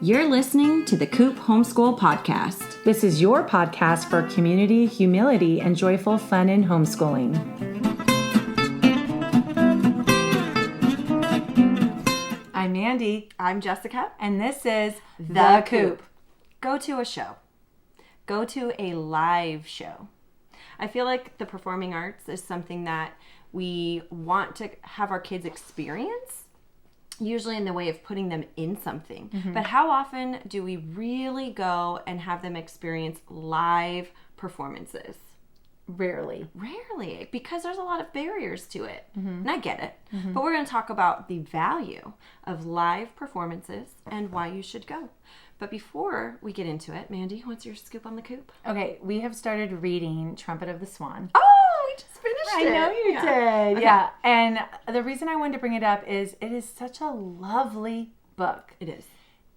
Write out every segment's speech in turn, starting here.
You're listening to the Coop Homeschool Podcast. This is your podcast for community, humility, and joyful fun in homeschooling. I'm Mandy. I'm Jessica. And this is The Coop. Go to a show. Go to a live show. I feel like the performing arts is something that we want to have our kids experience, usually in the way of putting them in something. But how often do we really go and have them experience live performances? Rarely, because there's a lot of barriers to it. And I get it. But we're going to talk about the value of live performances and why you should go. But before we get into it, Mandy, what's your scoop on the Coop? Okay, we have started reading Trumpet of the Swan. Oh, we just finished it. I know you did. Okay. Yeah. And the reason I wanted to bring it up is it is such a lovely book. It is.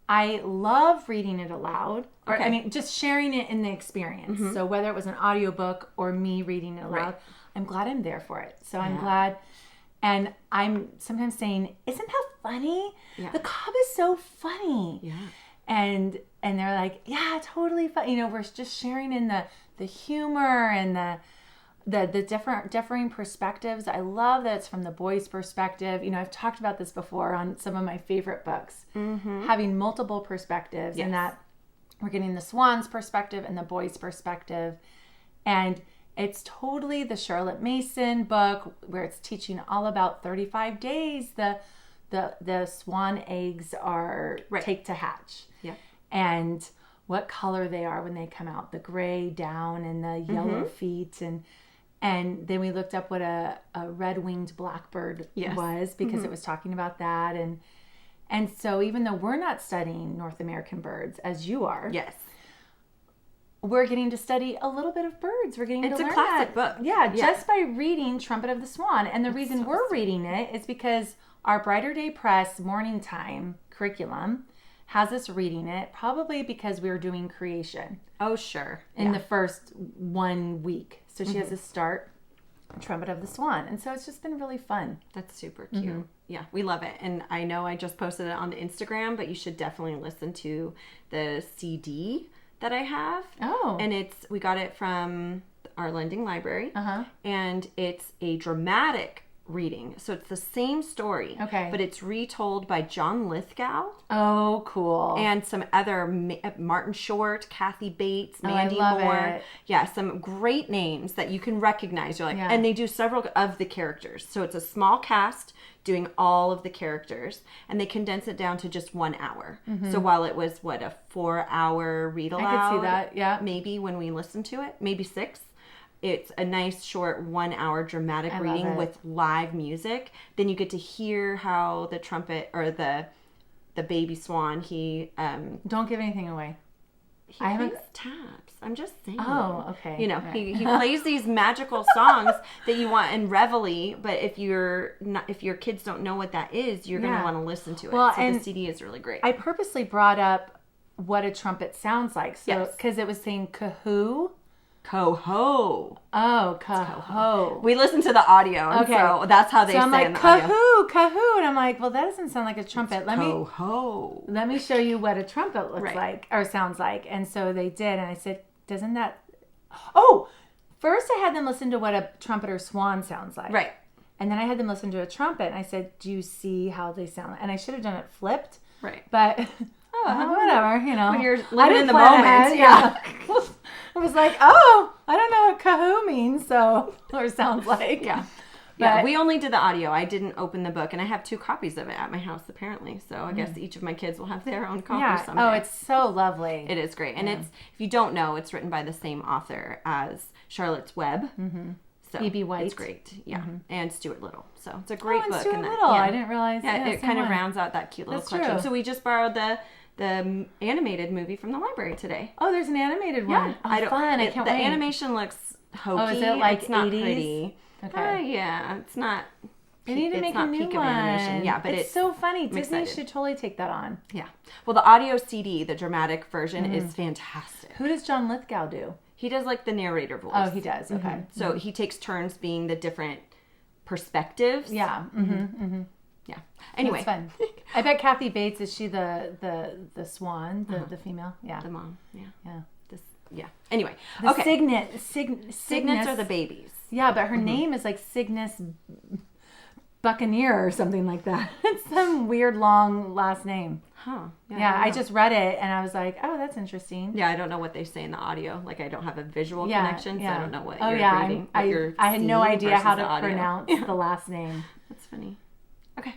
I love reading it aloud. Okay. I mean, just sharing it in the experience. So whether it was an audiobook or me reading it aloud, I'm glad I'm there for it. So I'm glad. And I'm sometimes saying, isn't that funny? Yeah. The Cobb is so funny. Yeah. And they're like, yeah, totally fun. You know, we're just sharing in the humor and the differing perspectives. I love that it's from the boys' perspective. You know, I've talked about this before on some of my favorite books. Having multiple perspectives and that we're getting the Swan's perspective and the boys' perspective. And it's totally the Charlotte Mason book where it's teaching all about 35 days. The swan eggs are take to hatch. Yeah. And what color they are when they come out. The gray down and the yellow feet. And then we looked up what a red-winged blackbird was because it was talking about that. And so even though we're not studying North American birds as you are. Yes. We're getting to study a little bit of birds. We're getting to learn It's a classic book. Yeah, just by reading Trumpet of the Swan. And the reason we're reading it is because our Brighter Day Press morning time curriculum has us reading it, probably because we were doing creation. Oh, sure. In the first 1 week. So she has us start Trumpet of the Swan. And so it's just been really fun. That's super cute. Yeah, we love it. And I know I just posted it on the Instagram, but you should definitely listen to the CD that I have. Oh. And we got it from our lending library. And it's a dramatic reading. So it's the same story. Okay. But it's retold by John Lithgow. Oh, cool. And some other, Martin Short, Kathy Bates, Mandy Moore. It. Yeah, some great names that you can recognize. You're like, and they do several of the characters. So it's a small cast doing all of the characters, and they condense it down to just 1 hour. So while it was, a 4-hour read aloud? I could see that, yeah. Maybe when we listened to it, maybe 6. It's a nice short 1 hour dramatic reading with live music. Then you get to hear how the trumpet or the baby swan, he don't give anything away. He plays taps. I'm just saying. Oh, okay. You know, he plays these magical songs that you want in Reveille, but if your kids don't know what that is, you're going to want to listen to it. Well, so and the CD is really great. I purposely brought up what a trumpet sounds like. So because it was saying kahoo. Coho. Oh, coho. We listened to the audio, and so that's how they say I'm like, in the audio. Kahoo, and I'm like, well, that doesn't sound like a trumpet. Coho. Let me show you what a trumpet looks like or sounds like. And so they did, and I said, doesn't that? Oh, first I had them listen to what a trumpet or swan sounds like. Right. And then I had them listen to a trumpet, and I said, do you see how they sound? And I should have done it flipped. Right. But whatever, you know. When you're living in the moment. Yeah. I was like, oh, I don't know what kahoo means, or sounds like. Yeah. Yeah, we only did the audio. I didn't open the book, and I have 2 copies of it at my house, apparently. So I guess each of my kids will have their own copy someday. Oh, it's so lovely. It is great. And it's, if you don't know, it's written by the same author as Charlotte's Web. So E.B. White. It's great. Yeah. And Stuart Little. So it's a great book. Stuart Little. I didn't realize. Yeah, it kind of rounds out that cute little collection. True. So we just borrowed the animated movie from the library today. Oh, there's an animated one. Yeah. Fun. I can't wait. The animation looks hokey. Oh, is it like it's not 80s? pretty. Okay. Yeah, it's not. They need to make a new one. Animation. Yeah, but it's so funny. I'm Disney excited. should totally take that on. Yeah. Well, the audio CD, the dramatic version, is fantastic. Who does John Lithgow do? He does like the narrator voice. Oh, he does. Okay. So he takes turns being the different perspectives. Yeah. Yeah. Anyway. That's fun. I bet Kathy Bates, is she the swan, the female? Yeah. The mom. Yeah. Yeah. Anyway. The Okay. Cygnets are the babies. Yeah, but her name is like Cygnus Buccaneer or something like that. It's some weird long last name. Huh. Yeah, I just read it and I was like, oh, that's interesting. Yeah, I don't know what they say in the audio. Like, I don't have a visual connection, so I don't know what you're reading. I had no idea how to pronounce the last name. That's funny. Okay.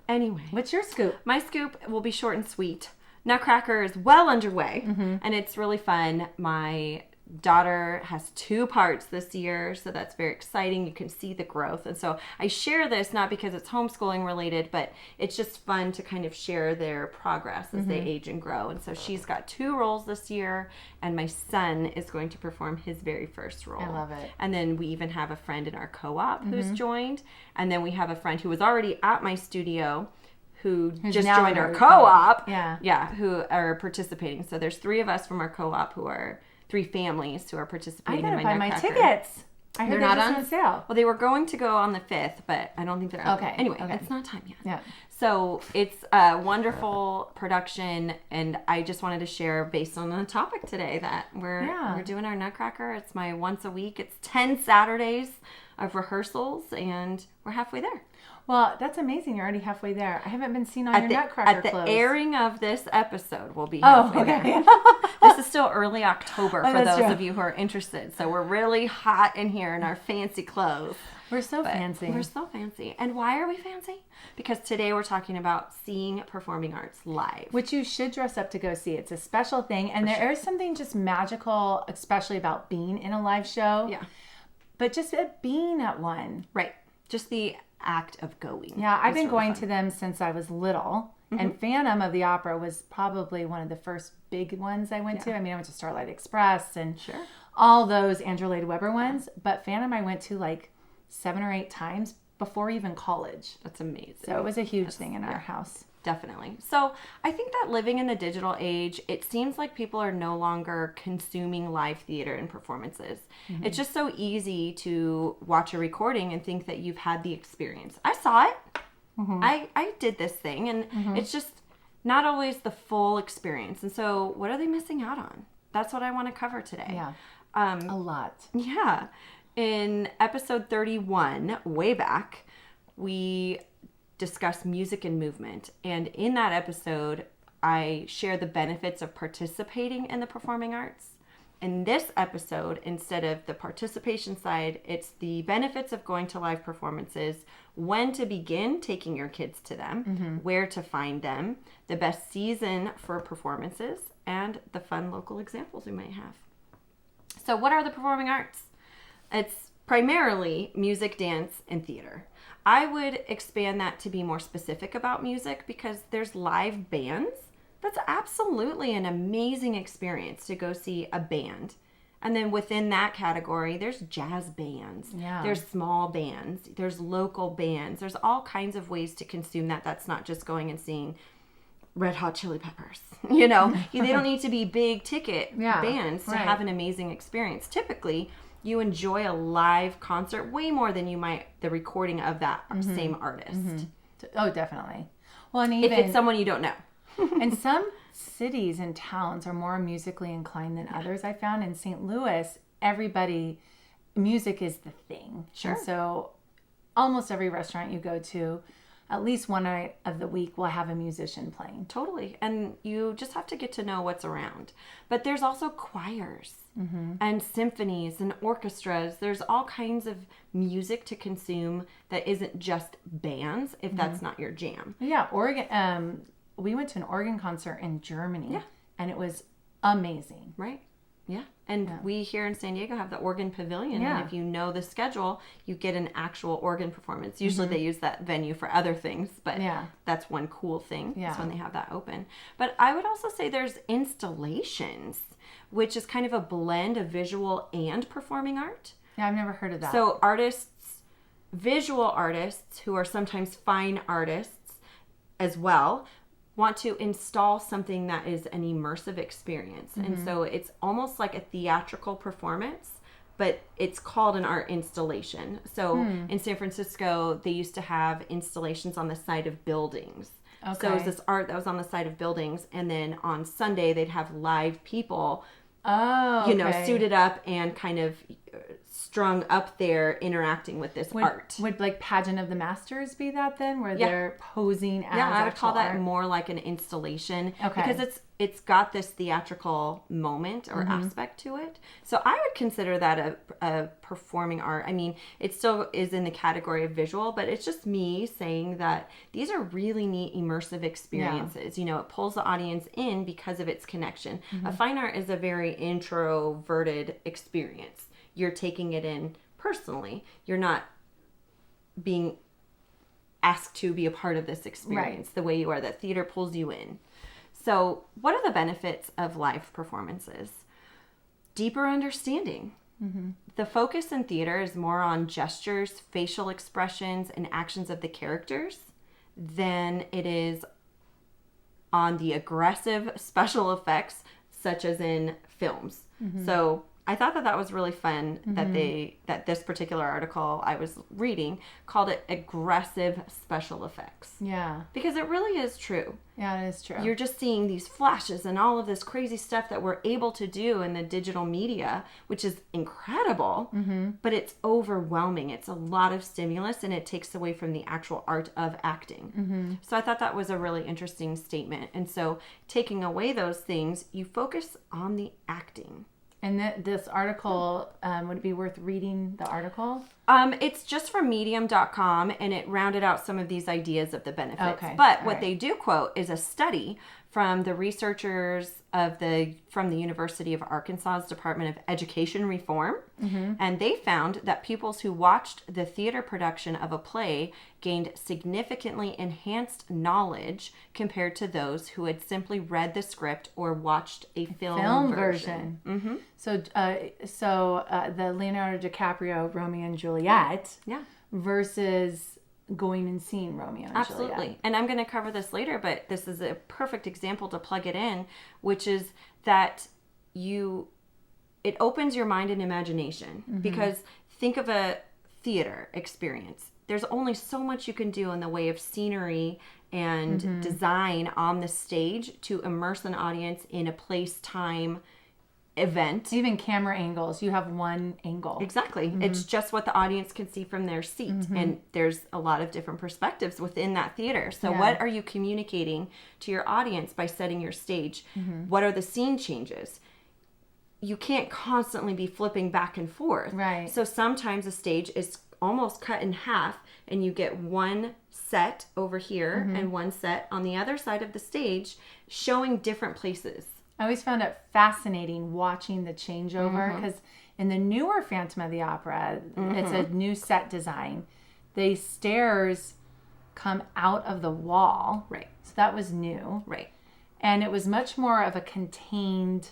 Anyway. What's your scoop? My scoop will be short and sweet. Nutcracker is well underway, and it's really fun. My daughter has 2 parts this year, so that's very exciting. You can see the growth. And so I share this not because it's homeschooling related, but it's just fun to kind of share their progress as they age and grow. And so she's got 2 roles this year, and my son is going to perform his very first role. I love it. And then we even have a friend in our co-op who's joined, and then we have a friend who was already at my studio who's just joined our co-op. Who are participating. So there's 3 of us from our co-op who are 3 families who are participating in my Nutcracker. I gotta buy my tickets. I heard they're not on sale. Well, they were going to go on the 5th, but I don't think they're out. Okay. Anyway, it's not time yet. Yeah. So it's a wonderful production, and I just wanted to share based on the topic today that we're doing our Nutcracker. It's my once a week. It's 10 Saturdays of rehearsals, and we're halfway there. Well, that's amazing. You're already halfway there. I haven't been seen on your Nutcracker clothes. At the airing of this episode, we'll be halfway there. This is still early October for those of you who are interested. So we're really hot in here in our fancy clothes. We're so fancy. We're so fancy. And why are we fancy? Because today we're talking about seeing performing arts live. Which you should dress up to go see. It's a special thing. And there is something just magical, especially about being in a live show. Yeah. But just being at one. Right. Just the act of going. Yeah, I've been going to them since I was little. And Phantom of the Opera was probably one of the first big ones I went to. I mean, I went to Starlight Express and all those Andrew Lloyd Webber ones. But Phantom I went to like 7 or 8 times before even college. That's amazing. So it was a huge thing in our house. Definitely. So I think that living in the digital age, it seems like people are no longer consuming live theater and performances. It's just so easy to watch a recording and think that you've had the experience. I saw it. I did this thing, and it's just not always the full experience. And so what are they missing out on? That's what I want to cover today. Yeah. A lot. Yeah. In episode 31, way back, we discuss music and movement. And in that episode, I share the benefits of participating in the performing arts. In this episode, instead of the participation side, it's the benefits of going to live performances, when to begin taking your kids to them, where to find them, the best season for performances, and the fun local examples we might have. So what are the performing arts? It's primarily music, dance, and theater. I would expand that to be more specific about music because there's live bands. That's absolutely an amazing experience to go see a band. And then within that category, there's jazz bands. Yeah. There's small bands. There's local bands. There's all kinds of ways to consume that. That's not just going and seeing Red Hot Chili Peppers. You know, they don't need to be big ticket bands to have an amazing experience. Typically, you enjoy a live concert way more than you might the recording of that same artist. Oh, definitely. Well, and even if it's someone you don't know. And some cities and towns are more musically inclined than others. I found in St. Louis, music is the thing. Sure. And so almost every restaurant you go to, at least one night of the week will have a musician playing. Totally. And you just have to get to know what's around. But there's also choirs and symphonies and orchestras. There's all kinds of music to consume that isn't just bands if that's not your jam. Yeah. We went to an organ concert in Germany and it was amazing. Right. Yeah. And we here in San Diego have the Organ Pavilion. And if you know the schedule, you get an actual organ performance. Usually they use that venue for other things, but that's one cool thing. Yeah. That's when they have that open. But I would also say there's installations, which is kind of a blend of visual and performing art. Yeah, I've never heard of that. So visual artists who are sometimes fine artists as well, want to install something that is an immersive experience. And so it's almost like a theatrical performance, but it's called an art installation. So in San Francisco, they used to have installations on the side of buildings. Okay. So it was this art that was on the side of buildings, and then on Sunday they'd have live people, suited up and kind of strung up there interacting with this art. Would like Pageant of the Masters be that then, where they're posing as I would call that art? more like an installation, Okay. because it's got this theatrical moment or aspect to it. So I would consider that a performing art. I mean, it still is in the category of visual, but it's just me saying that these are really neat immersive experiences. It pulls the audience in because of its connection. A fine art is a very introverted experience. You're taking it in personally. You're not being asked to be a part of this experience the way you are. That theater pulls you in. So what are the benefits of live performances? Deeper understanding. The focus in theater is more on gestures, facial expressions, and actions of the characters than it is on the aggressive special effects, such as in films. So I thought that was really fun that this particular article I was reading called it aggressive special effects. Yeah. Because it really is true. Yeah, it is true. You're just seeing these flashes and all of this crazy stuff that we're able to do in the digital media, which is incredible, but it's overwhelming. It's a lot of stimulus, and it takes away from the actual art of acting. So I thought that was a really interesting statement. And so taking away those things, you focus on the acting. And this article, would it be worth reading the article? It's just from medium.com, and it rounded out some of these ideas of the benefits. Okay. But what they do quote is a study from the researchers from the University of Arkansas's Department of Education Reform. And they found that pupils who watched the theater production of a play gained significantly enhanced knowledge compared to those who had simply read the script or watched a film version. So the Leonardo DiCaprio Romeo and Juliet versus going and seeing Romeo and Absolutely. Juliet. And I'm going to cover this later, but this is a perfect example to plug it in, which is that it opens your mind and imagination. Because think of a theater experience. There's only so much you can do in the way of scenery and design on the stage to immerse an audience in a place-time event. Even camera angles, you have one angle. Exactly. It's just what the audience can see from their seat. And there's a lot of different perspectives within that theater. So what are you communicating to your audience by setting your stage? What are the scene changes? You can't constantly be flipping back and forth. Right. So sometimes a stage is almost cut in half, and you get one set over here and one set on the other side of the stage showing different places. I always found it fascinating watching the changeover, because in the newer Phantom of the Opera, it's a new set design. The stairs come out of the wall. Right. So that was new. Right. And it was much more of a contained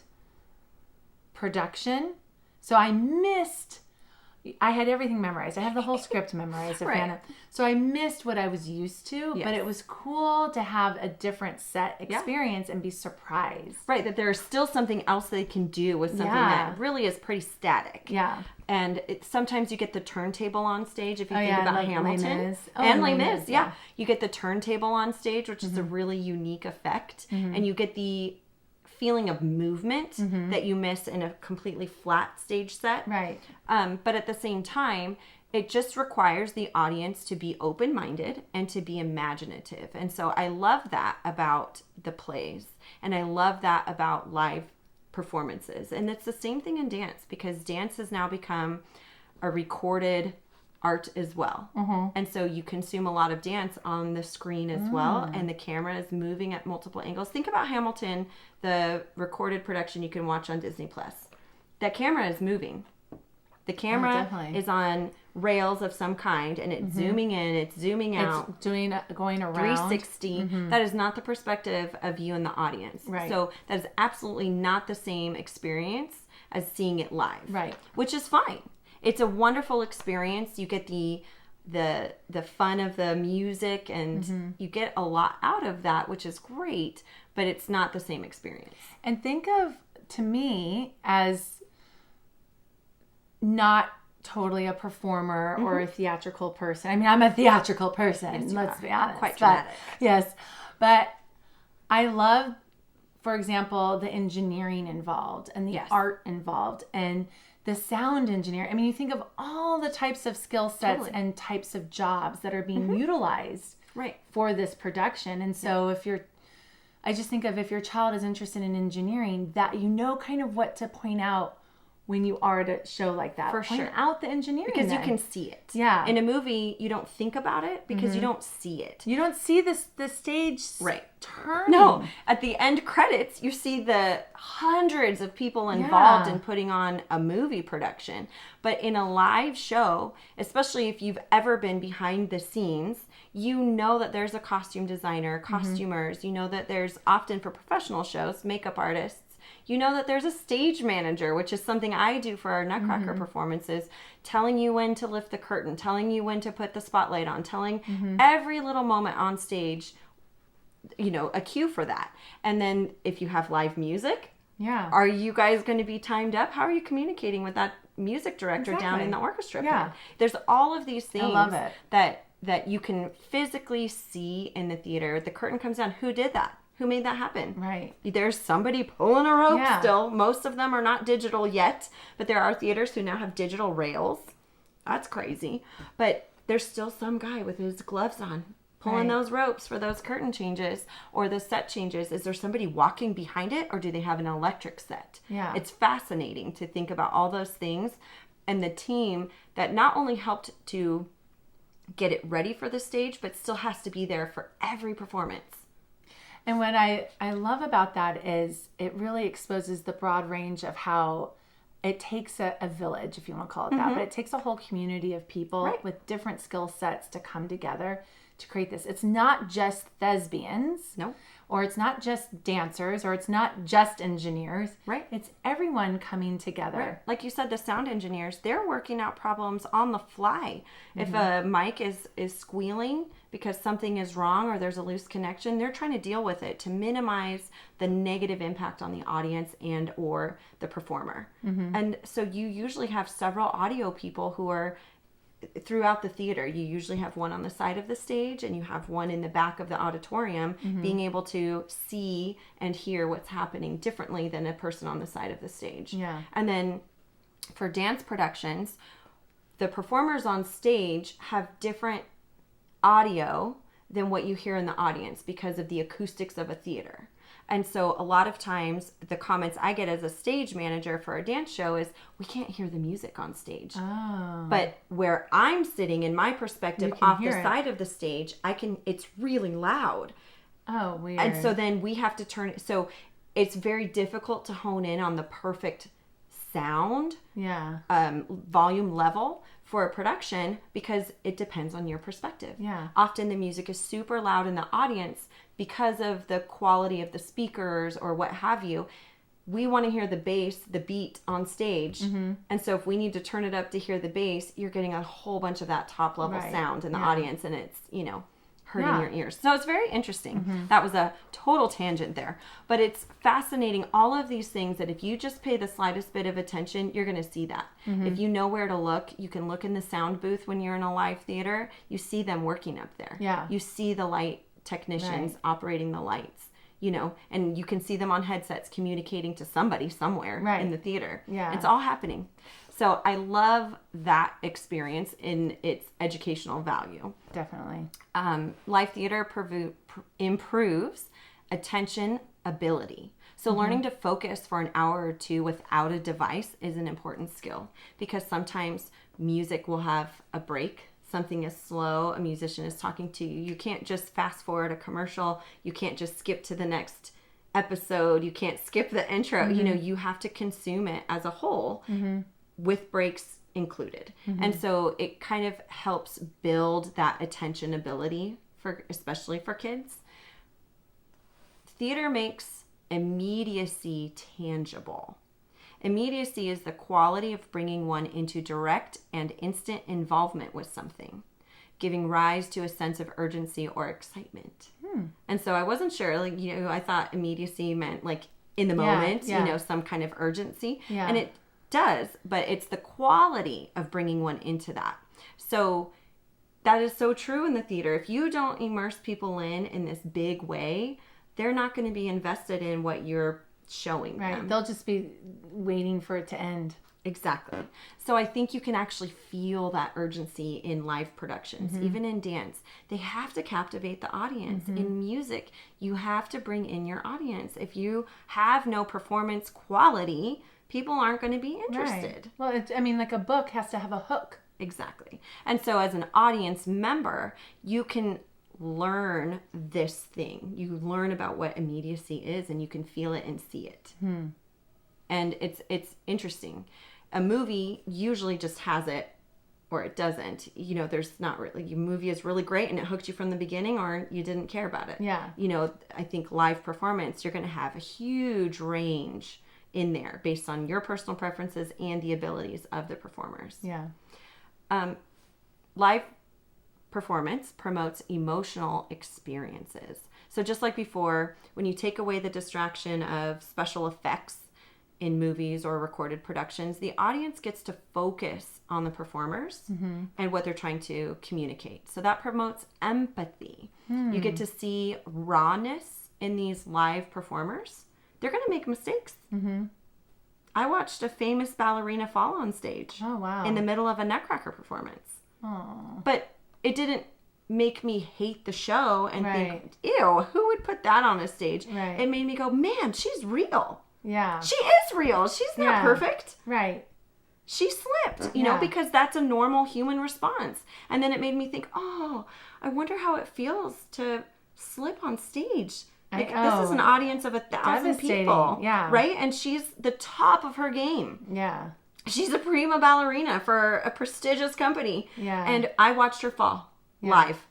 production. So I had everything memorized. I have the whole script memorized of Phantom. So I missed what I was used to, but it was cool to have a different set experience and be surprised. Right, that there's still something else they can do with something that really is pretty static. Yeah. And sometimes you get the turntable on stage, if you think about like Hamilton. Les Mis. And Les Mis, yeah. You get the turntable on stage, which is a really unique effect. And you get the feeling of movement that you miss in a completely flat stage set. Right. But at the same time, it just requires the audience to be open-minded and to be imaginative. And so I love that about the plays, and I love that about live performances. And it's the same thing in dance, because dance has now become a recorded art as well. And so you consume a lot of dance on the screen as well, and the camera is moving at multiple angles. Think about Hamilton, the recorded production you can watch on Disney Plus. That camera is moving. The camera is on rails of some kind, and it's zooming in, it's zooming out. It's going around. 360. That is not the perspective of you and the audience. Right. So that is absolutely not the same experience as seeing it live. Right. Which is fine. It's a wonderful experience. You get the fun of the music, and you get a lot out of that, which is great, but it's not the same experience. And think of, to me, as not totally a performer or a theatrical person. I mean, I'm a theatrical person, Yes, let's be honest. Quite dramatic. Yes. But I love, for example, the engineering involved and the art involved and the sound engineer. I mean, you think of all the types of skill sets and types of jobs that are being utilized for this production. And so I just think of if your child is interested in engineering, that you know kind of what to point out when you are at a show like that. Point out the engineering. Because you can see it. Yeah. In a movie, you don't think about it because you don't see it. You don't see the stage turning. No. At the end credits, you see the hundreds of people involved in putting on a movie production. But in a live show, especially if you've ever been behind the scenes, you know that there's a costume designer, costumers. You know that there's often for professional shows, makeup artists. You know that there's a stage manager, which is something I do for our Nutcracker performances, telling you when to lift the curtain, telling you when to put the spotlight on, telling every little moment on stage, you know, a cue for that. And then if you have live music, are you guys going to be timed up? How are you communicating with that music director down in the orchestra pit? There's all of these things I love it. that you can physically see in the theater. The curtain comes down. Who did that? Who made that happen? Right. There's somebody pulling a rope still. Most of them are not digital yet, but there are theaters who now have digital rails. That's crazy. But there's still some guy with his gloves on pulling those ropes for those curtain changes or the set changes. Is there somebody walking behind it, or do they have an electric set? Yeah. It's fascinating to think about all those things and the team that not only helped to get it ready for the stage, but still has to be there for every performance. And what I love about that is it really exposes the broad range of how it takes a village, if you want to call it that, but it takes a whole community of people with different skill sets to come together to create this. It's not just thespians. No. Or it's not just dancers, or it's not just engineers. Right. It's everyone coming together. Right. Like you said, the sound engineers, they're working out problems on the fly. If a mic is squealing because something is wrong or there's a loose connection, they're trying to deal with it to minimize the negative impact on the audience and or the performer. And so you usually have several audio people who are throughout the theater. You usually have one on the side of the stage and you have one in the back of the auditorium being able to see and hear what's happening differently than a person on the side of the stage. Yeah. And then for dance productions, the performers on stage have different audio than what you hear in the audience because of the acoustics of a theater. And so a lot of times the comments I get as a stage manager for a dance show is, we can't hear the music on stage. Oh. But where I'm sitting in my perspective off the side of the stage, it's really loud. Oh, weird. And so then we have to turn it. So it's very difficult to hone in on the perfect sound volume level for a production because it depends on your perspective. Yeah. Often the music is super loud in the audience because of the quality of the speakers or what have you. We want to hear the bass, the beat on stage. And so if we need to turn it up to hear the bass, you're getting a whole bunch of that top level sound in the audience, and it's, hurting your ears. So it's very interesting. That was a total tangent there. But it's fascinating, all of these things that if you just pay the slightest bit of attention, you're going to see that. If you know where to look, you can look in the sound booth when you're in a live theater. You see them working up there. Yeah. You see the light technicians operating the lights, and you can see them on headsets communicating to somebody somewhere in the theater. Yeah. It's all happening. So I love that experience in its educational value. Definitely. Live theater improves attention ability. So learning to focus for an hour or two without a device is an important skill because sometimes music will have a break. Something is slow, a musician is talking to you. You can't just fast forward a commercial. You can't just skip to the next episode. You can't skip the intro. You have to consume it as a whole with breaks included. And so it kind of helps build that attention ability especially for kids. Theater makes immediacy tangible. Immediacy is the quality of bringing one into direct and instant involvement with something, giving rise to a sense of urgency or excitement. And so I wasn't sure, I thought immediacy meant like in the moment, some kind of urgency. And does, but it's the quality of bringing one into that. So that is so true in the theater. If you don't immerse people in this big way, they're not going to be invested in what you're showing them. They'll just be waiting for it to end. Exactly. So I think you can actually feel that urgency in live productions, even in dance. They have to captivate the audience. In music, you have to bring in your audience. If you have no performance quality, people aren't going to be interested. Well, like a book has to have a hook. Exactly. And so as an audience member, you can learn this thing. You learn about what immediacy is, and you can feel it and see it. And it's interesting. A movie usually just has it or it doesn't. There's not really, your movie is really great and it hooked you from the beginning, or you didn't care about it. Yeah. I think live performance, you're going to have a huge range in there based on your personal preferences and the abilities of the performers. Yeah. Live performance promotes emotional experiences. So just like before, when you take away the distraction of special effects in movies or recorded productions, the audience gets to focus on the performers and what they're trying to communicate. So that promotes empathy. You get to see rawness in these live performers. They're going to make mistakes. I watched a famous ballerina fall on stage. Oh, wow. In the middle of a Nutcracker performance. Oh. But it didn't make me hate the show and think, ew, who would put that on a stage? Right. It made me go, man, she's real. Yeah. She is real. She's not perfect. Right. She slipped, because that's a normal human response. And then it made me think, oh, I wonder how it feels to slip on stage. Like, this is an audience of 1,000 people. Yeah. Right? And she's the top of her game. Yeah. She's a prima ballerina for a prestigious company. Yeah. And I watched her fall live.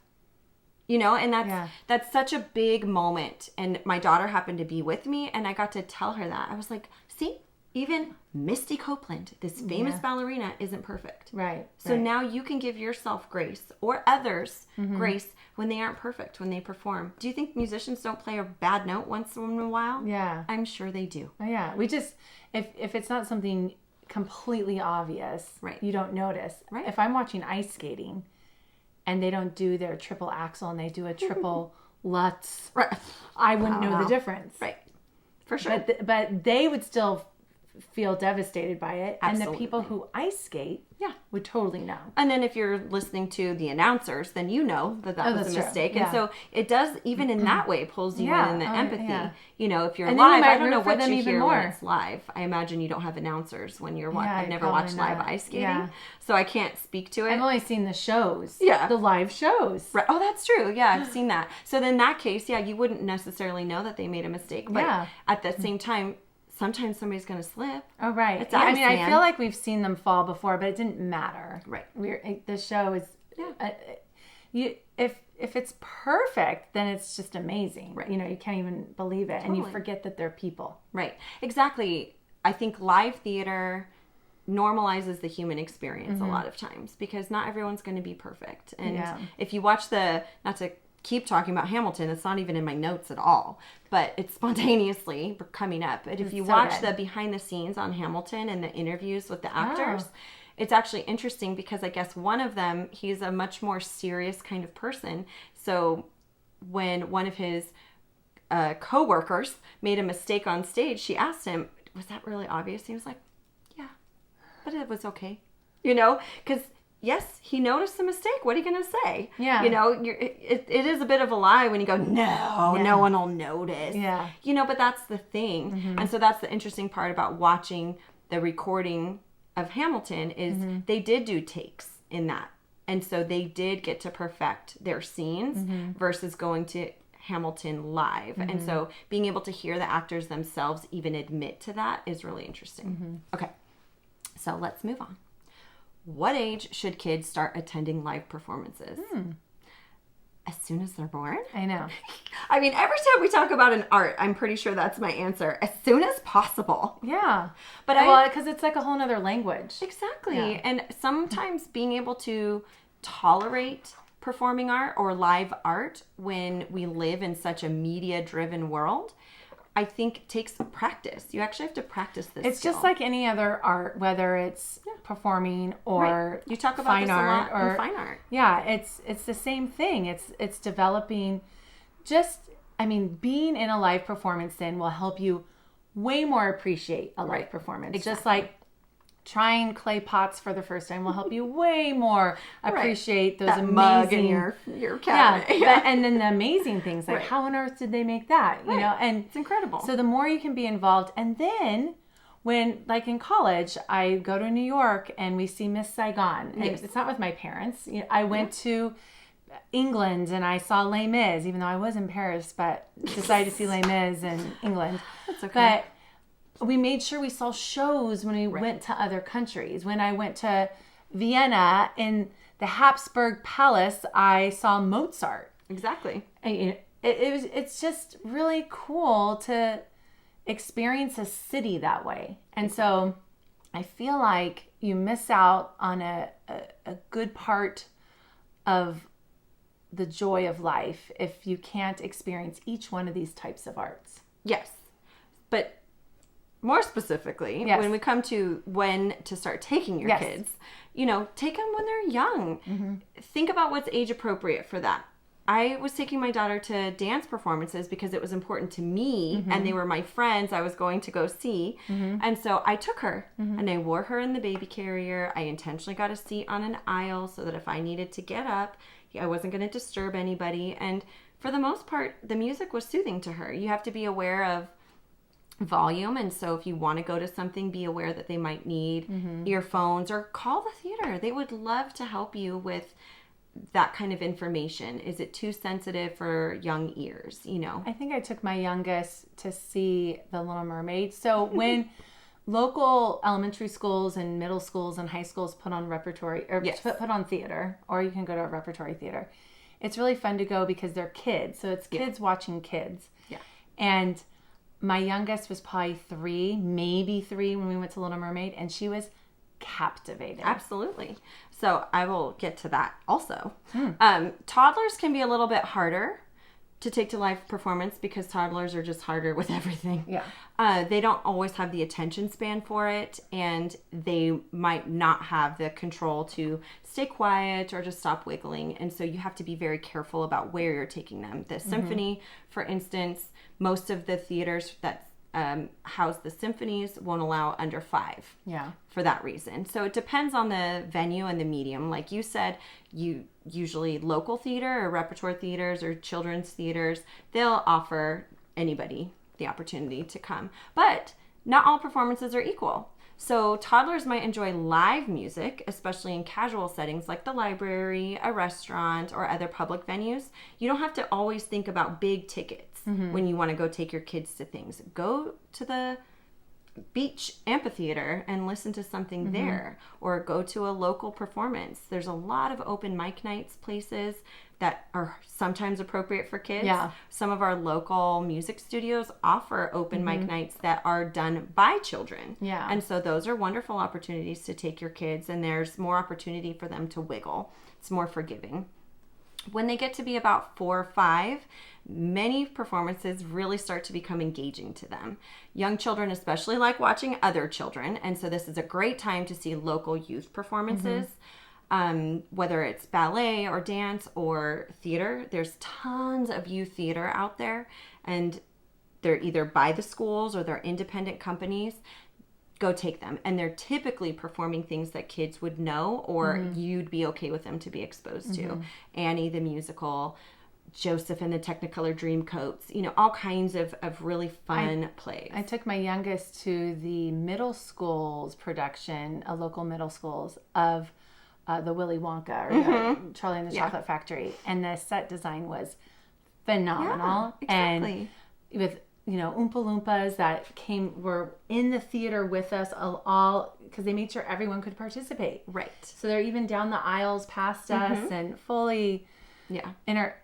And that's such a big moment. And my daughter happened to be with me, and I got to tell her that. I was like, see, even Misty Copeland, this famous ballerina, isn't perfect. Right. So now you can give yourself grace, or others grace, when they aren't perfect, when they perform. Do you think musicians don't play a bad note once in a while? Yeah. I'm sure they do. Oh, yeah. We just, if it's not something completely obvious, you don't notice. Right. If I'm watching ice skating and they don't do their triple axel and they do a triple Lutz, I wouldn't know the difference. Right. For sure. But they would still feel devastated by it. Absolutely. And the people who ice skate would totally know. And then if you're listening to the announcers, then you know that was a mistake. True. Yeah. And so it does, even in that way, pulls you in the empathy. Yeah. If you're and live, you I don't know what you hear more. when it's live. I imagine you don't have announcers when you're watching. I've never watched live ice skating, so I can't speak to it. I've only seen the shows. Yeah. The live shows. Right. Oh, that's true. Yeah, I've seen that. So in that case, you wouldn't necessarily know that they made a mistake. But at the same time, sometimes somebody's going to slip. Oh, right. It's ice, I man. feel like we've seen them fall before, but it didn't matter. Right. The show is, if it's perfect, then it's just amazing. Right. You can't even believe it. Totally. And you forget that they're people. Right. Exactly. I think live theater normalizes the human experience a lot of times, because not everyone's going to be perfect. And if you watch not to keep talking about Hamilton, it's not even in my notes at all, but it's spontaneously coming up. But if you watch the behind the scenes on Hamilton and the interviews with the actors, it's actually interesting, because I guess one of them, he's a much more serious kind of person. So when one of his co-workers made a mistake on stage, she asked him, was that really obvious? He was like, yeah, but it was okay. Because yes, he noticed the mistake. What are you going to say? Yeah. It is a bit of a lie when you go, no one will notice. Yeah. But that's the thing. And so that's the interesting part about watching the recording of Hamilton is they did do takes in that. And so they did get to perfect their scenes versus going to Hamilton live. And so being able to hear the actors themselves even admit to that is really interesting. Okay. So let's move on. What age should kids start attending live performances? As soon as they're born? I know. I mean, every time we talk about an art, I'm pretty sure that's my answer. As soon as possible. Yeah. But because it's like a whole other language. Exactly. Yeah. And sometimes being able to tolerate performing art or live art when we live in such a media-driven world, I think takes practice. You actually have to practice this It's skill. just like any other art, whether it's performing or Right. You talk about fine this a art lot or in fine art. Yeah, it's the same thing. It's developing being in a live performance then will help you way more appreciate a live Right. performance. Exactly. Just like trying clay pots for the first time will help you way more appreciate those that amazing mug in your cabinet. Yeah. And then the amazing things like Right. how on earth did they make that? You Right. know, and It's incredible. So the more you can be involved, and then when, like in college, I go to New York and we see Miss Saigon. And Yes. it's not with my parents. You know, I went to England and I saw Les Mis, even though I was in Paris, but decided to see Les Mis in England. That's okay. But we made sure we saw shows when we went to other countries. When I went to Vienna in the Habsburg Palace, I saw Mozart. Exactly. And it's just really cool to experience a city that way. And so I feel like you miss out on a good part of the joy of life if you can't experience each one of these types of arts. Yes. But more specifically, Yes. when we come to when to start taking your Yes. kids, take them when they're young. Think about what's age appropriate for that. I was taking my daughter to dance performances because it was important to me and they were my friends I was going to go see. And so I took her and I wore her in the baby carrier. I intentionally got a seat on an aisle so that if I needed to get up, I wasn't going to disturb anybody. And for the most part, the music was soothing to her. You have to be aware of volume, and so if you want to go to something, be aware that they might need earphones, or call the theater. They would love to help you with that kind of information. Is it too sensitive for young ears? I think I took my youngest to see The Little Mermaid. So when local elementary schools and middle schools and high schools put on repertory or Yes. put on theater, or you can go to a repertory theater, it's really fun to go because they're kids. So it's kids watching kids. Yeah. And my youngest was probably 3, maybe 3 when we went to Little Mermaid, and she was captivated. Absolutely. So I will get to that also. Toddlers can be a little bit harder to take to live performance because toddlers are just harder with everything. Yeah. They don't always have the attention span for it, and they might not have the control to stay quiet or just stop wiggling. And so you have to be very careful about where you're taking them. The symphony, for instance, most of the theaters that house the symphonies won't allow under 5. Yeah. For that reason. So it depends on the venue and the medium. Like you said, you usually local theater or repertoire theaters or children's theaters, they'll offer anybody the opportunity to come. But not all performances are equal. So toddlers might enjoy live music, especially in casual settings like the library, a restaurant, or other public venues. You don't have to always think about big tickets when you want to go take your kids to things. Go to the beach amphitheater and listen to something there, or go to a local performance. There's a lot of open mic nights places that are sometimes appropriate for kids. Yeah. Some of our local music studios offer open mic nights that are done by children. Yeah. And so those are wonderful opportunities to take your kids, and there's more opportunity for them to wiggle. It's more forgiving. When they get to be about 4 or 5, many performances really start to become engaging to them. Young children especially like watching other children, and so this is a great time to see local youth performances. Whether it's ballet or dance or theater, there's tons of youth theater out there, and they're either by the schools or they're independent companies. Go take them, and they're typically performing things that kids would know or you'd be okay with them to be exposed to. Annie the musical, Joseph and the Technicolor Dreamcoats, all kinds of really fun plays. I took my youngest to the middle school's production, a local middle school's, of the Willy Wonka or the Charlie and the Chocolate Factory, and the set design was phenomenal. Yeah, exactly. And with Oompa Loompas that were in the theater with us all because they made sure everyone could participate. Right. So they're even down the aisles past us and fully, Yeah.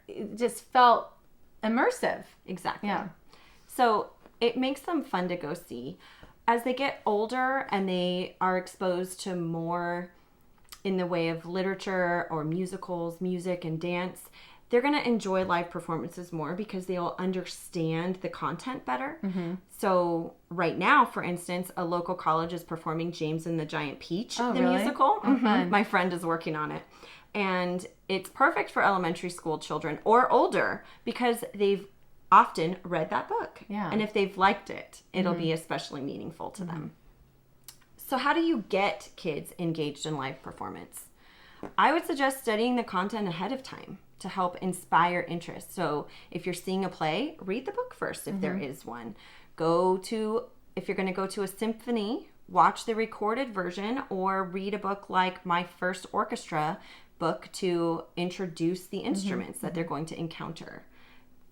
It just felt immersive. Exactly. Yeah. So it makes them fun to go see. As they get older and they are exposed to more in the way of literature or musicals, music and dance, they're going to enjoy live performances more because they'll understand the content better. So right now, for instance, a local college is performing James and the Giant Peach, the really? musical. Oh, fun. My friend is working on it. And it's perfect for elementary school children or older because they've often read that book. Yeah. And if they've liked it, it'll be especially meaningful to them. So how do you get kids engaged in live performance? I would suggest studying the content ahead of time to help inspire interest. So if you're seeing a play, read the book first if there is one. If you're going to go to a symphony, watch the recorded version or read a book like My First Orchestra book to introduce the instruments that they're going to encounter.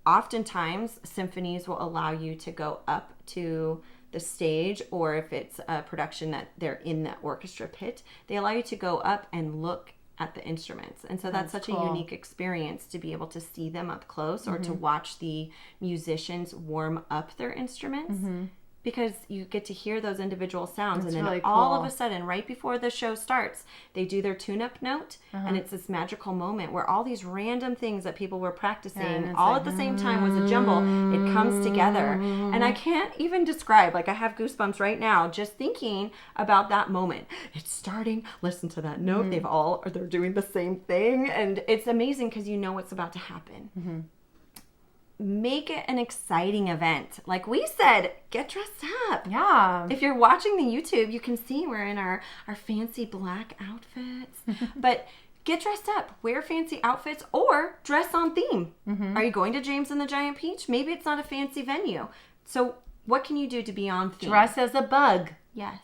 Oftentimes, symphonies will allow you to go up to the stage, or if it's a production that they're in the orchestra pit, they allow you to go up and look at the instruments. And so that's such a unique experience to be able to see them up close or to watch the musicians warm up their instruments. Because you get to hear those individual sounds. That's and then really all cool. of a sudden, right before the show starts, they do their tune-up note. And it's this magical moment where all these random things that people were practicing all at the same time was a jumble. It comes together. And I can't even describe, like I have goosebumps right now just thinking about that moment. It's starting, listen to that note. They're doing the same thing. And it's amazing because you know what's about to happen. Make it an exciting event. Like we said, get dressed up. Yeah. If you're watching the YouTube, you can see we're in our fancy black outfits. But get dressed up. Wear fancy outfits or dress on theme. Are you going to James and the Giant Peach? Maybe it's not a fancy venue. So what can you do to be on theme? Dress as a bug. Yes.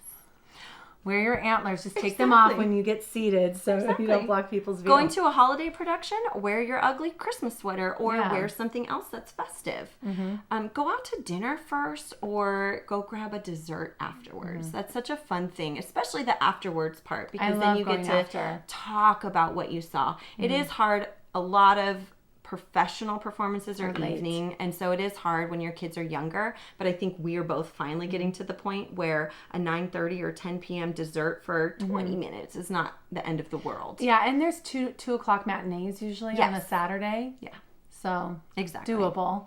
Wear your antlers. Just take them off when you get seated so you don't block people's view. Going to a holiday production, wear your ugly Christmas sweater or Yeah. wear something else that's festive. Go out to dinner first or go grab a dessert afterwards. That's such a fun thing, especially the afterwards part because then love you get going to after. talk about what you saw. It is hard. A lot of professional performances are late. evening, and so it is hard when your kids are younger, but I think we're both finally getting to the point where a 9:30 or 10 p.m. dessert for 20 minutes is not the end of the world. Yeah, and there's 2:00 matinees usually on a Saturday. Yeah, So exactly. doable.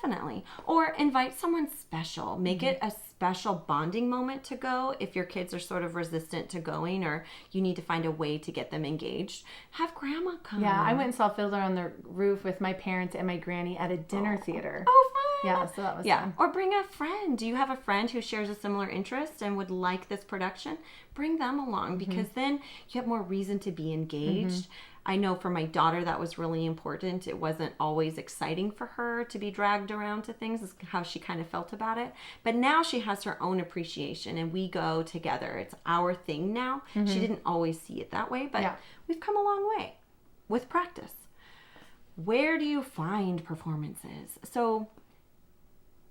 Definitely. Or invite someone special. Make it a special bonding moment to go if your kids are sort of resistant to going or you need to find a way to get them engaged. Have grandma come. Yeah, I went and saw Fiddler on the Roof with my parents and my granny at a dinner theater. Oh, fun. Yeah, so that was fun. Or bring a friend. Do you have a friend who shares a similar interest and would like this production? Bring them along because then you have more reason to be engaged. I know for my daughter that was really important. It wasn't always exciting for her to be dragged around to things, is how she kind of felt about it. But now she has her own appreciation and we go together. It's our thing now. She didn't always see it that way, but we've come a long way with practice. Where do you find performances? So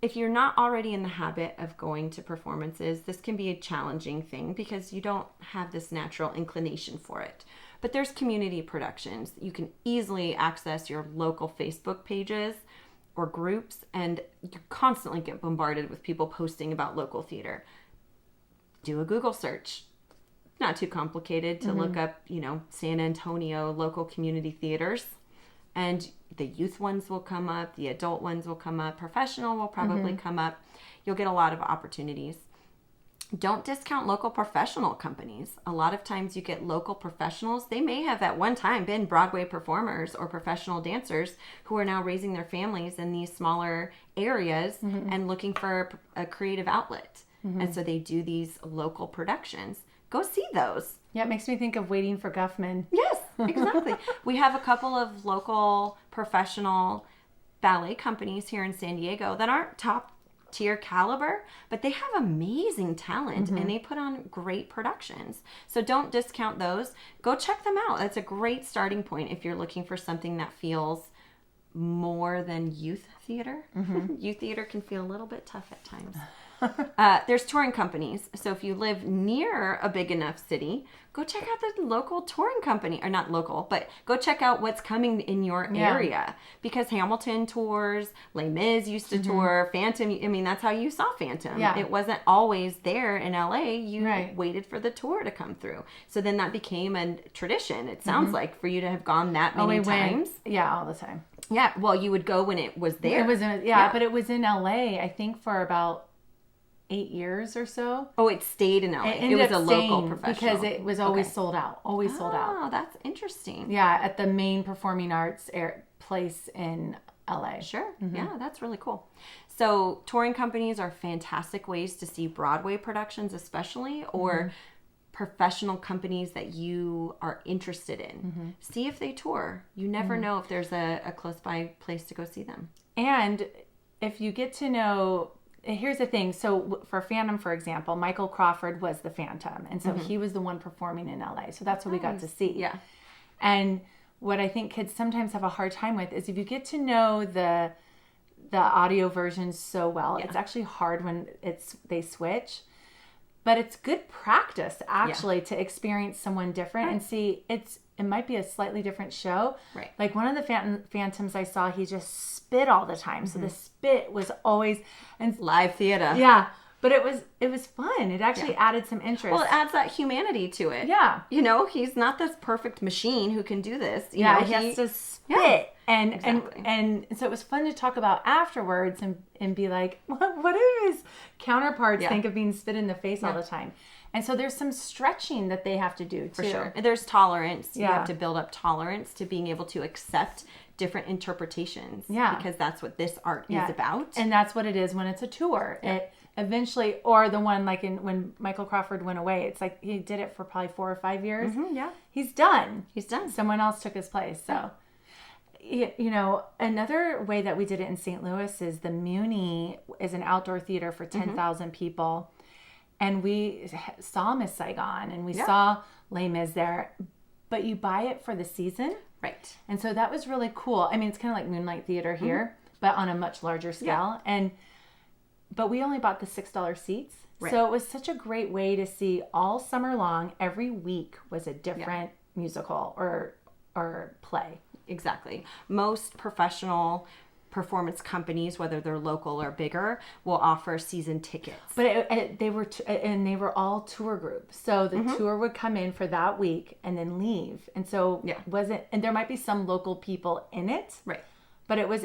if you're not already in the habit of going to performances, this can be a challenging thing because you don't have this natural inclination for it. But there's community productions. You can easily access your local Facebook pages or groups, and you constantly get bombarded with people posting about local theater. Do a Google search. Not too complicated to look up, San Antonio local community theaters. And the youth ones will come up, the adult ones will come up, professional will probably come up. You'll get a lot of opportunities. Don't discount local professional companies. A lot of times you get local professionals. They may have at one time been Broadway performers or professional dancers who are now raising their families in these smaller areas and looking for a creative outlet. And so they do these local productions. Go see those. Yeah, it makes me think of Waiting for Guffman. Yes, exactly. We have a couple of local professional ballet companies here in San Diego that aren't top tier caliber, but they have amazing talent and they put on great productions. So don't discount those. Go check them out. That's a great starting point if you're looking for something that feels more than youth theater. Youth theater can feel a little bit tough at times. There's touring companies. So if you live near a big enough city, go check out the local touring company. Or not local, but go check out what's coming in your area. Because Hamilton tours, Les Mis used to tour, Phantom. I mean, that's how you saw Phantom. Yeah. It wasn't always there in LA. You waited for the tour to come through. So then that became a tradition, it sounds like, for you to have gone that many times. Yeah, all the time. Yeah, well, you would go when it was there. It was but it was in LA, I think, for about 8 years or so. Oh, it stayed in LA. It was a local professional. Because it was always sold out. Always sold out. Oh, that's interesting. Yeah, at the main performing arts place in LA. Sure. Yeah, that's really cool. So touring companies are fantastic ways to see Broadway productions, especially, or professional companies that you are interested in. See if they tour. You never know if there's a close by place to go see them. And if you get to know, here's the thing. So for Phantom, for example, Michael Crawford was the Phantom. And so he was the one performing in LA. So that's what we got to see. Yeah. And what I think kids sometimes have a hard time with is if you get to know the audio version so well, it's actually hard when they switch. But it's good practice, actually, to experience someone different and see it might be a slightly different show. Right. Like one of the Phantoms I saw, he just spit all the time. So the spit was always... and live theater. Yeah. But it was fun. It actually added some interest. Well, it adds that humanity to it. Yeah. You know, he's not this perfect machine who can do this. You know, he has to spit. And so it was fun to talk about afterwards and be like, what do his counterparts think of being spit in the face all the time? And so there's some stretching that they have to do, too. For sure. And there's tolerance. You have to build up tolerance to being able to accept different interpretations. Yeah. Because that's what this art is about. And that's what it is when it's a tour. Yeah. It eventually, or the one like when Michael Crawford went away, it's like he did it for probably 4 or 5 years. Yeah. He's done. done. Someone else took his place. So, you know, another way that we did it in St. Louis is the Muni is an outdoor theater for 10,000 people. And we saw Miss Saigon and we saw Les Mis there, but you buy it for the season. Right. And so that was really cool. I mean, it's kind of like Moonlight Theater here, but on a much larger scale. Yeah. But we only bought the $6 seats. Right. So it was such a great way to see all summer long. Every week was a different musical or play. Exactly. Most professional performance companies, whether they're local or bigger, will offer season tickets. But they were all tour groups. So the tour would come in for that week and then leave. And so and there might be some local people in it. Right. But it was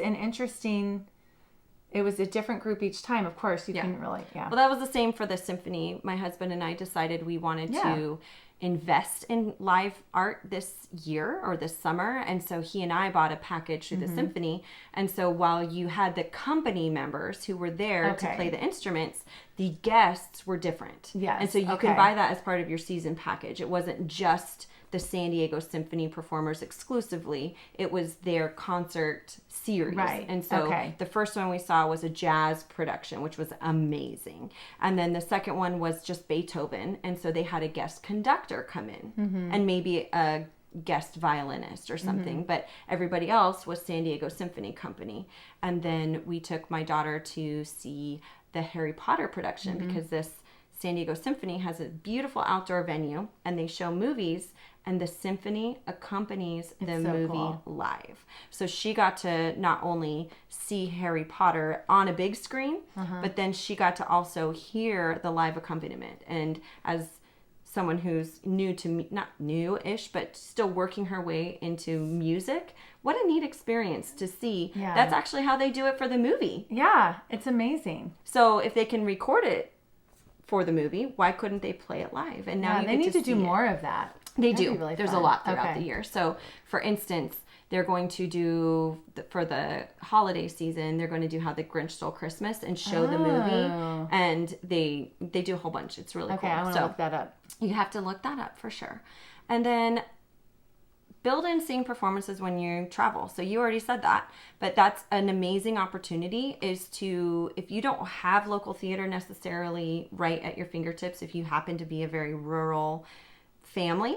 it was a different group each time. Of course, you couldn't really, Well, that was the same for the symphony. My husband and I decided we wanted to invest in live art this year or this summer. And so he and I bought a package through the symphony. And so while you had the company members who were there to play the instruments, the guests were different. Yes. And so you can buy that as part of your season package. It wasn't just the San Diego Symphony performers exclusively. It was their concert series. Right. And so the first one we saw was a jazz production, which was amazing. And then the second one was just Beethoven. And so they had a guest conductor come in and maybe a guest violinist or something. But everybody else was San Diego Symphony Company. And then we took my daughter to see the Harry Potter production because this San Diego Symphony has a beautiful outdoor venue and they show movies and the symphony accompanies the movie live. So she got to not only see Harry Potter on a big screen, but then she got to also hear the live accompaniment. And as someone who's new to me, not new-ish, but still working her way into music, what a neat experience to see. Yeah. That's actually how they do it for the movie. Yeah, it's amazing. So if they can record it for the movie, why couldn't they play it live? And now they need to do more of that. They do. Really There's a lot throughout the year. So, for instance, they're going to do, for the holiday season, they're going to do How the Grinch Stole Christmas and show the movie. And they do a whole bunch. It's really cool. Okay, I want to look that up. You have to look that up for sure. And then build in seeing performances when you travel. So you already said that, but that's an amazing opportunity is to, if you don't have local theater necessarily right at your fingertips, if you happen to be a very rural family,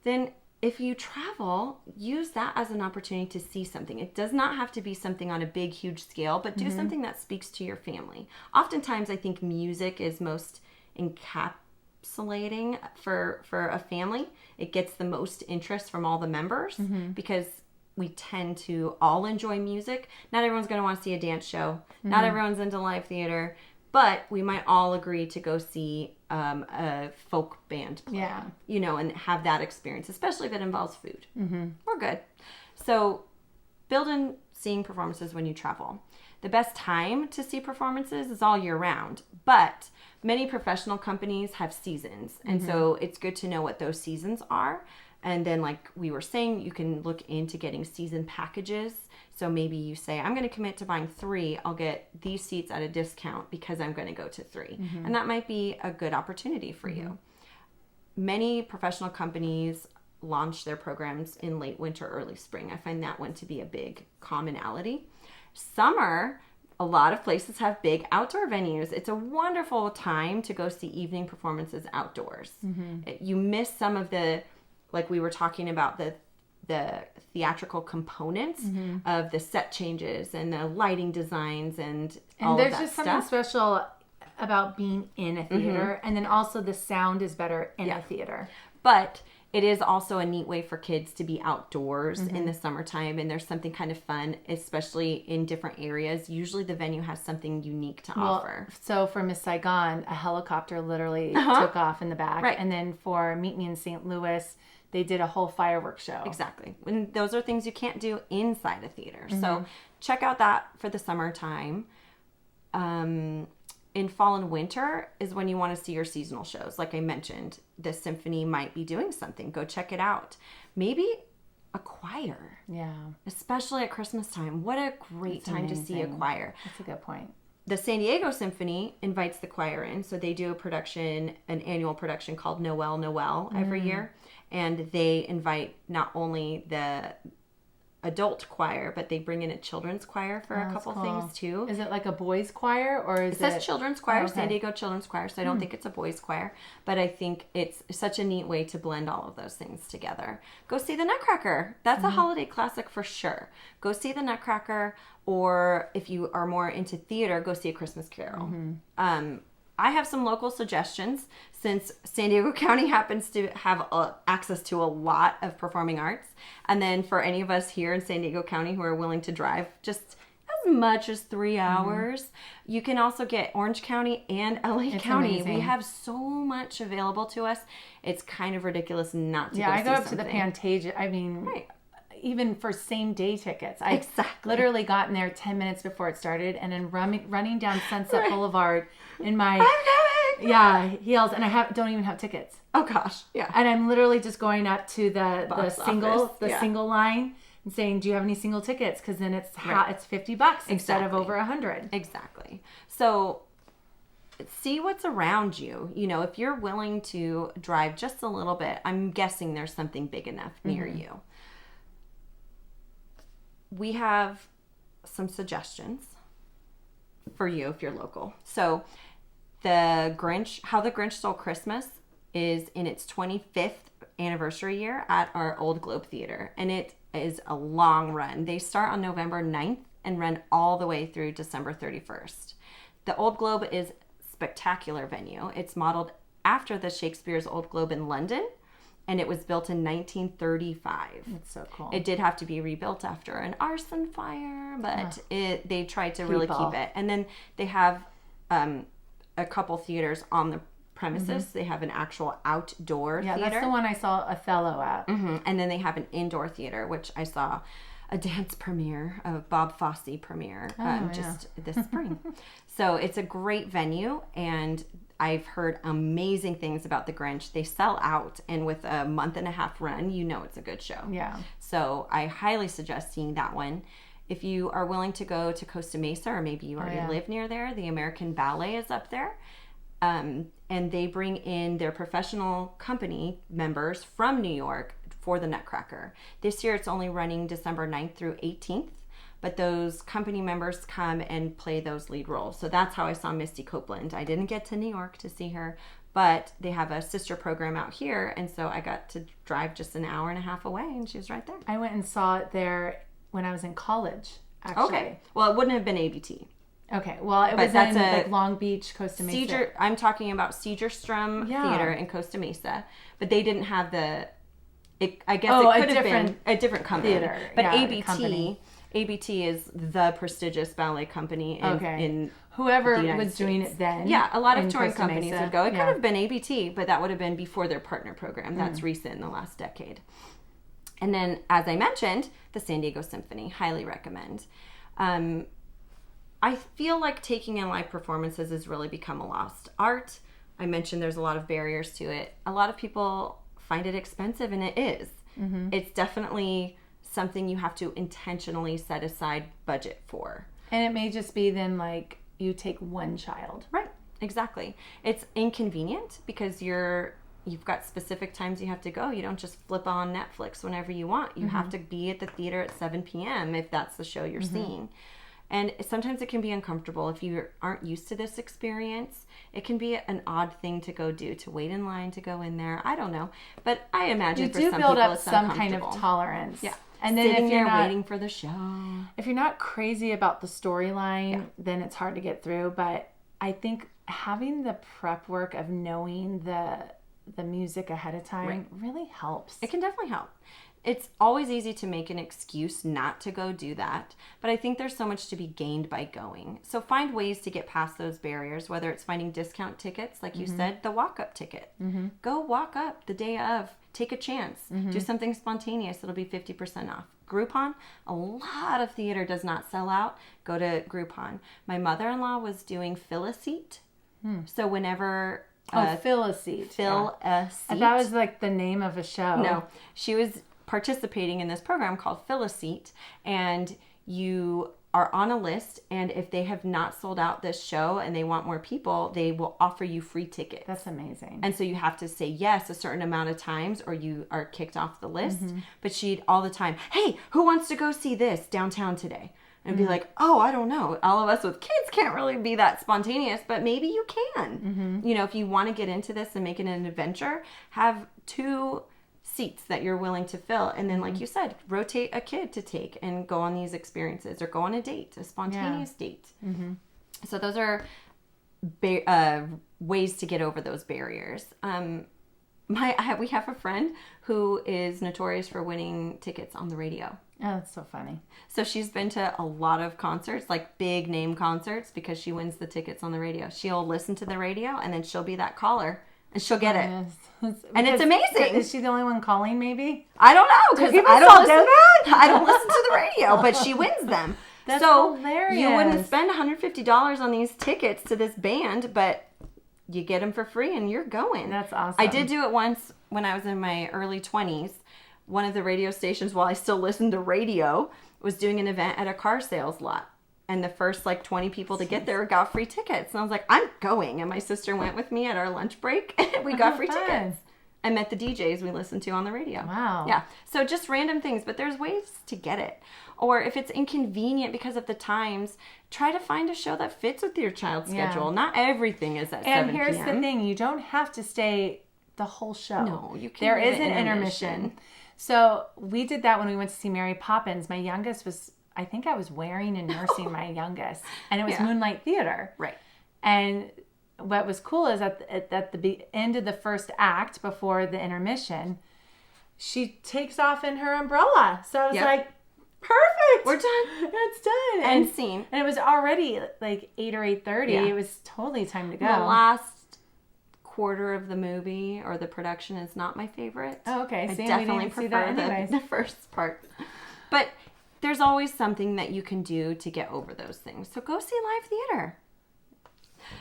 then if you travel, use that as an opportunity to see something. It does not have to be something on a big, huge scale, but do something that speaks to your family. Oftentimes, I think music is most encapsulating for a family. It gets the most interest from all the members because we tend to all enjoy music. Not everyone's going to want to see a dance show. Not everyone's into live theater. But we might all agree to go see a folk band play, and have that experience, especially if it involves food. We're good. So build in seeing performances when you travel. The best time to see performances is all year round, but many professional companies have seasons. And so it's good to know what those seasons are. And then, like we were saying, you can look into getting season packages. So maybe you say, I'm going to commit to buying 3. I'll get these seats at a discount because I'm going to go to 3. And that might be a good opportunity for you. Many professional companies launch their programs in late winter, early spring. I find that one to be a big commonality. Summer, a lot of places have big outdoor venues. It's a wonderful time to go see evening performances outdoors. You miss some of the, like we were talking about, the theatrical components of the set changes and the lighting designs and all of that stuff. And there's just something special about being in a theater, and then also the sound is better in a theater. But it is also a neat way for kids to be outdoors in the summertime, and there's something kind of fun, especially in different areas. Usually the venue has something unique to offer. So for Miss Saigon, a helicopter literally took off in the back. Right. And then for Meet Me in St. Louis, they did a whole fireworks show. Exactly. And those are things you can't do inside a theater. So check out that for the summertime. In fall and winter is when you want to see your seasonal shows. Like I mentioned, the symphony might be doing something. Go check it out. Maybe a choir. Yeah. Especially at Christmas time. What a great time to see a choir. That's a good point. The San Diego Symphony invites the choir in. So they do an annual production called Noel every year. And they invite not only the adult choir, but they bring in a children's choir for a couple things too. Is it like a boys choir or is it? It says children's choir, okay. San Diego Children's Choir, so I don't think it's a boys choir, but I think it's such a neat way to blend all of those things together. Go see the Nutcracker. That's a holiday classic for sure. Go see the Nutcracker, or if you are more into theater, go see A Christmas Carol. I have some local suggestions since San Diego County happens to have access to a lot of performing arts. And then for any of us here in San Diego County who are willing to drive just as much as 3 hours, you can also get Orange County and LA County. Amazing. We have so much available to us. It's kind of ridiculous not to go see I go up something. to the Pantages. I mean... Right. Even for same day tickets. I literally gotten there 10 minutes before it started and then running down Sunset Boulevard in my heels, and I don't even have tickets. Oh gosh. Yeah. And I'm literally just going up to the single line and saying, "Do you have any single tickets?" Cuz then it's $50 instead of over $100. Exactly. So see what's around you. You know, if you're willing to drive just a little bit, I'm guessing there's something big enough near you. We have some suggestions for you if you're local. So How the Grinch Stole Christmas is in its 25th anniversary year at our Old Globe Theater. And it is a long run. They start on November 9th and run all the way through December 31st. The Old Globe is a spectacular venue. It's modeled after the Shakespeare's Old Globe in London. And it was built in 1935. It's so cool. It did have to be rebuilt after an arson fire, but they tried to really keep it. And then they have a couple theaters on the premises. They have an actual outdoor theater. Yeah, that's the one I saw Othello at. And then they have an indoor theater, which I saw a dance premiere, a Bob Fosse premiere just this spring. So it's a great venue, and I've heard amazing things about the Grinch. They sell out, and with a 1.5-month run, you know it's a good show. Yeah. So I highly suggest seeing that one. If you are willing to go to Costa Mesa, or maybe you already live near there, the American Ballet is up there. And they bring in their professional company members from New York for the Nutcracker. This year it's only running December 9th through 18th. But those company members come and play those lead roles. So that's how I saw Misty Copeland. I didn't get to New York to see her, but they have a sister program out here. And so I got to drive just an hour and a half away, and she was right there. I went and saw it there when I was in college, actually. Okay. Well, it wouldn't have been ABT. Okay. Well, it was in like Long Beach, Costa Mesa. I'm talking about Segerstrom Theater in Costa Mesa, but they didn't have I guess it could have been a different company. Theater. But ABT. ABT is the prestigious ballet company in whoever the was doing it then. Yeah, a lot of touring Costa companies Mesa. would go. It could have been ABT, but that would have been before their partner program. That's recent in the last decade. And then, as I mentioned, the San Diego Symphony. Highly recommend. I feel like taking in live performances has really become a lost art. I mentioned there's a lot of barriers to it. A lot of people find it expensive, and it is. Mm-hmm. It's definitely something you have to intentionally set aside budget for. And it may just be then like you take one child. Right, exactly. It's inconvenient because you've got specific times you have to go. You don't just flip on Netflix whenever you want. You have to be at the theater at 7 p.m. if that's the show you're seeing. And sometimes it can be uncomfortable if you aren't used to this experience. It can be an odd thing to go do, to wait in line to go in there. I don't know. But I imagine for some people it's uncomfortable. You do build up some kind of tolerance. Yeah. And then sitting if you're there waiting for the show. If you're not crazy about the storyline, then it's hard to get through. But I think having the prep work of knowing the music ahead of time really helps. It can definitely help. It's always easy to make an excuse not to go do that, but I think there's so much to be gained by going. So find ways to get past those barriers, whether it's finding discount tickets, like you said, the walk-up ticket. Go walk up the day of. Take a chance. Do something spontaneous. It'll be 50% off. Groupon, a lot of theater does not sell out. Go to Groupon. My mother-in-law was doing fill a seat. So whenever... fill a seat. Fill a seat. That was like the name of a show. No, she was participating in this program called Fill a Seat, and you are on a list, and if they have not sold out this show and they want more people, they will offer you free tickets. That's amazing. And so you have to say yes a certain amount of times or you are kicked off the list. But she'd all the time, hey, who wants to go see this downtown today? And be like, oh, I don't know. All of us with kids can't really be that spontaneous, but maybe you can. You know, if you want to get into this and make it an adventure, have 2 seats that you're willing to fill. And then, like you said, rotate a kid to take and go on these experiences or go on a date, a spontaneous date. So those are ways to get over those barriers. We have a friend who is notorious for winning tickets on the radio. Oh, that's so funny. So she's been to a lot of concerts, like big name concerts, because she wins the tickets on the radio. She'll listen to the radio and then she'll be that caller and she'll get it. And it's amazing. Is she the only one calling maybe? I don't know. Do people still do that? I don't listen to the radio, but she wins them. That's so hilarious. You wouldn't spend $150 on these tickets to this band, but you get them for free and you're going. That's awesome. I did do it once when I was in my early 20s. One of the radio stations, while I still listened to radio, was doing an event at a car sales lot. And the first 20 people to get there got free tickets. And I was like, I'm going. And my sister went with me at our lunch break. And we got free tickets. I met the DJs we listened to on the radio. Wow. Yeah. So just random things, but there's ways to get it. Or if it's inconvenient because of the times, try to find a show that fits with your child's schedule. Not everything is at 7 p.m. And here's the thing. You don't have to stay the whole show. No, you can. There is an intermission. So we did that when we went to see Mary Poppins. My youngest was, I think I was wearing and nursing my youngest. And it was Moonlight Theater. Right. And what was cool is at the end of the first act, before the intermission, she takes off in her umbrella. So I was like, perfect. We're done. It's done. And scene. And it was already like 8 or 8:30. Yeah. It was totally time to go. The last quarter of the movie or the production is not my favorite. Oh, okay. I See, definitely prefer the first part. But there's always something that you can do to get over those things. So go see live theater.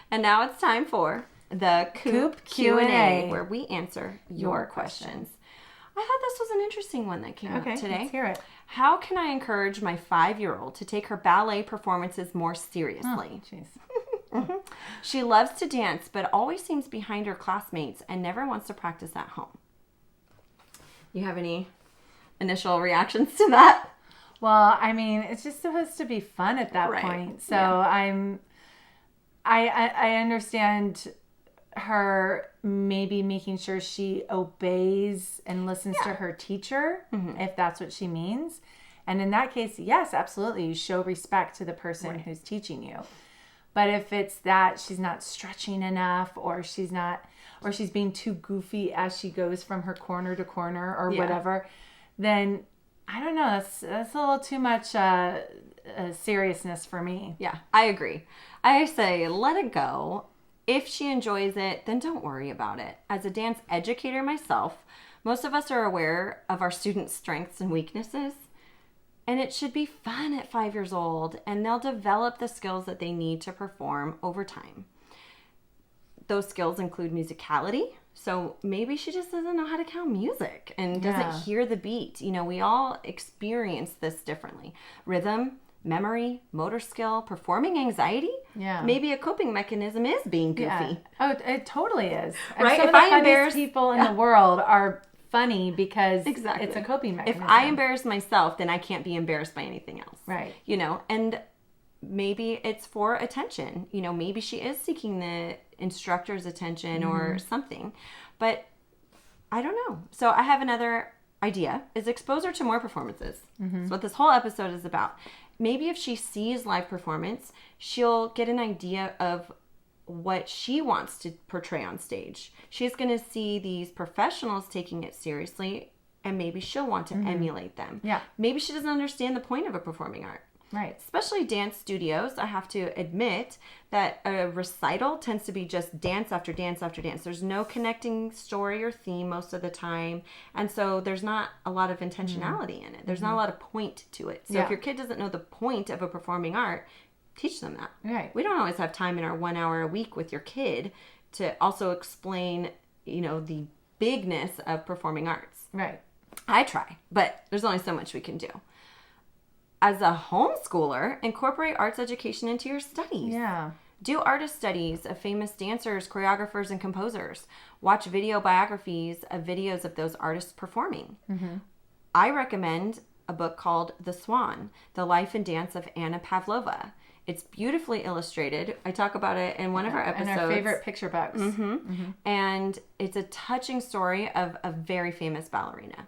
And now it's time for the Coop Q A, where we answer your questions. I thought this was an interesting one that came up today. Let's hear it. How can I encourage my 5-year-old to take her ballet performances more seriously? Jeez. She loves to dance, but always seems behind her classmates and never wants to practice at home. You have any initial reactions to that? Well, I mean, it's just supposed to be fun at that point. So I understand her maybe making sure she obeys and listens to her teacher, if that's what she means. And in that case, yes, absolutely, you show respect to the person who's teaching you. But if it's that she's not stretching enough, or she's being too goofy as she goes from her corner to corner or whatever, then I don't know, that's a little too much seriousness for me. Yeah, I agree. I say let it go. If she enjoys it, then don't worry about it. As a dance educator myself, most of us are aware of our students' strengths and weaknesses. And it should be fun at 5 years old, and they'll develop the skills that they need to perform over time. Those skills include musicality. So maybe she just doesn't know how to count music and doesn't hear the beat. You know, we all experience this differently. Rhythm, memory, motor skill, performing anxiety. Yeah. Maybe a coping mechanism is being goofy. Yeah. Oh, it totally is. And Right? some If of the I funniest embarrass people in the world are funny because it's a coping mechanism. If I embarrass myself, then I can't be embarrassed by anything else. Right. You know, and maybe it's for attention. You know, maybe she is seeking the instructor's attention or something. But I don't know. So I have another idea, is expose her to more performances. That's what this whole episode is about. Maybe if she sees live performance, she'll get an idea of what she wants to portray on stage. She's going to see these professionals taking it seriously, and maybe she'll want to emulate them. Yeah. Maybe she doesn't understand the point of a performing art. Right. Especially dance studios, I have to admit that a recital tends to be just dance after dance after dance. There's no connecting story or theme most of the time. And so there's not a lot of intentionality in it. There's not a lot of point to it. So if your kid doesn't know the point of a performing art, teach them that. Right. We don't always have time in our 1 hour a week with your kid to also explain, you know, the bigness of performing arts. Right. I try, but there's only so much we can do. As a homeschooler, incorporate arts education into your studies. Yeah. Do artist studies of famous dancers, choreographers, and composers. Watch video biographies of videos of those artists performing. I recommend a book called The Swan, The Life and Dance of Anna Pavlova. It's beautifully illustrated. I talk about it in one of our episodes. And our favorite picture books. And it's a touching story of a very famous ballerina.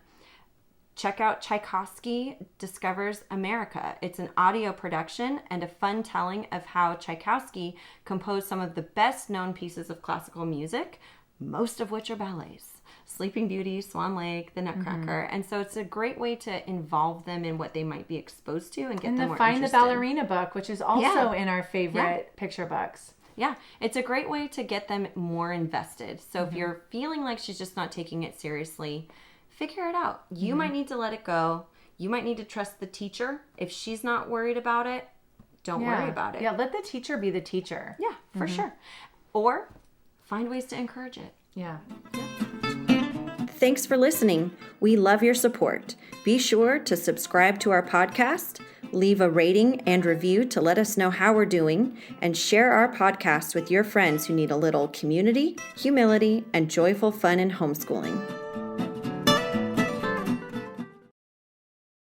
Check out Tchaikovsky Discovers America. It's an audio production and a fun telling of how Tchaikovsky composed some of the best known pieces of classical music, most of which are ballets. Sleeping Beauty, Swan Lake, The Nutcracker. And so it's a great way to involve them in what they might be exposed to and get them more Find interested. the Ballerina book, which is also in our favorite picture books. Yeah, it's a great way to get them more invested. So if you're feeling like she's just not taking it seriously, figure it out. You might need to let it go. You might need to trust the teacher. If she's not worried about it, don't worry about it. Yeah, let the teacher be the teacher. Yeah, for sure. Or find ways to encourage it. Yeah. Thanks for listening. We love your support. Be sure to subscribe to our podcast, leave a rating and review to let us know how we're doing, and share our podcast with your friends who need a little community, humility, and joyful fun in homeschooling.